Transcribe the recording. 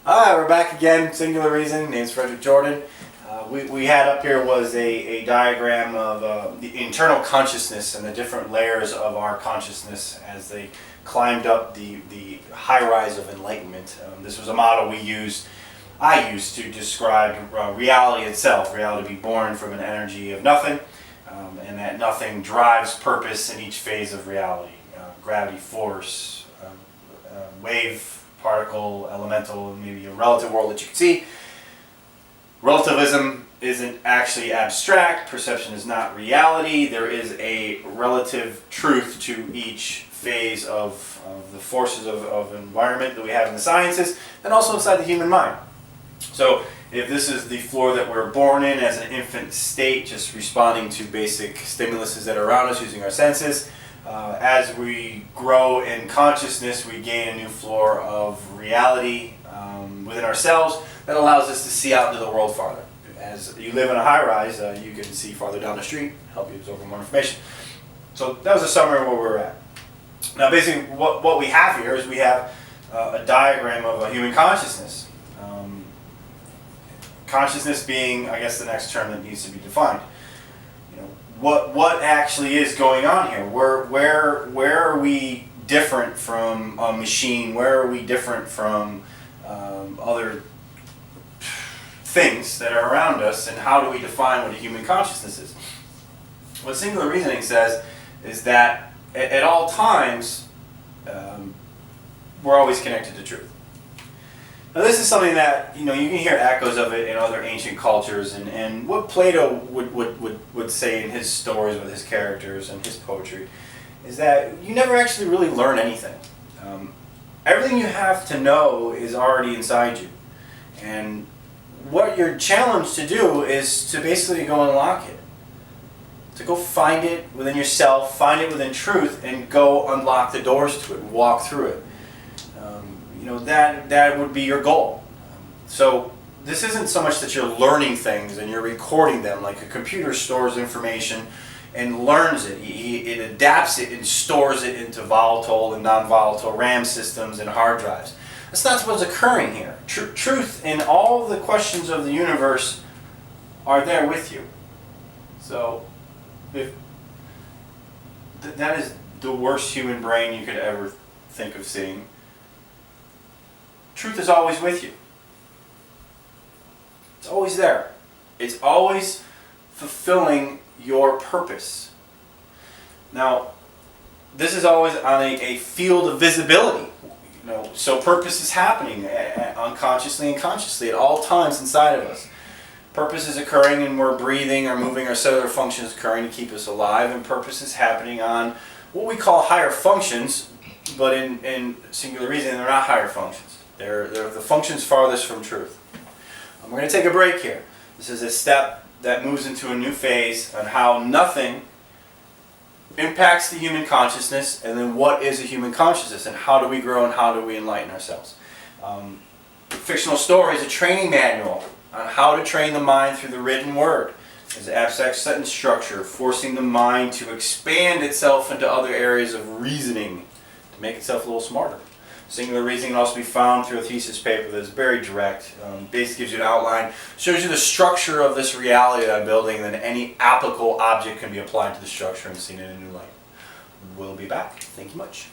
Alright, we're back again. Singular Reasoning. Name's Frederick Jordan. We had up here was a diagram of the internal consciousness and the different layers of our consciousness as they climbed up the high rise of enlightenment. This was a model I used to describe reality itself. Reality be born from an energy of nothing, and that nothing drives purpose in each phase of reality. Gravity, force, wave, particle, elemental, and maybe a relative world that you can see. Relativism isn't actually abstract. Perception is not reality. There is a relative truth to each phase of the forces of environment that we have in the sciences, and also inside the human mind. So if this is the floor that we're born in as an infant state, just responding to basic stimuluses that are around us using our senses, as we grow in consciousness, we gain a new floor of reality within ourselves that allows us to see out into the world farther. As you live in a high-rise, you can see farther down the street, help you absorb more information. So that was a summary of where we're at. Now basically what we have here is we have a diagram of a human consciousness. Consciousness being, I guess, the next term that needs to be defined. What actually is going on here? Where are we different from a machine? Where are we different from other things that are around us, and how do we define what a human consciousness is? What singular reasoning says is that at all times we're always connected to truth. Now this is something that you can hear echoes of it in other ancient cultures, and what Plato would say in his stories with his characters and his poetry is that you never actually really learn anything. Everything you have to know is already inside you, and what you're challenged to do is to basically go unlock it, to go find it within yourself, find it within truth, and go unlock the doors to it, walk through it. That would be your goal. So this isn't so much that you're learning things and you're recording them like a computer stores information and learns it. It adapts it and stores it into volatile and non-volatile RAM systems and hard drives. That's not what's occurring here. Truth and all the questions of the universe are there with you. So if that is the worst human brain you could ever think of seeing. Truth is always with you. It's always there. It's always fulfilling your purpose. Now, this is always on a field of visibility. So purpose is happening unconsciously and consciously at all times inside of us. Purpose is occurring and we're breathing or moving, our cellular functions occurring to keep us alive, and purpose is happening on what we call higher functions, but in singular reasoning, they're not higher functions. They're the functions farthest from truth. We're going to take a break here. This is a step that moves into a new phase on how nothing impacts the human consciousness, and then what is a human consciousness, and how do we grow and how do we enlighten ourselves. Fictional story is a training manual on how to train the mind through the written word. It's an abstract sentence structure, forcing the mind to expand itself into other areas of reasoning to make itself a little smarter. Singular reasoning can also be found through a thesis paper that's very direct. Basically gives you an outline, shows you the structure of this reality that I'm building, and then any applicable object can be applied to the structure and seen in a new light. We'll be back. Thank you much.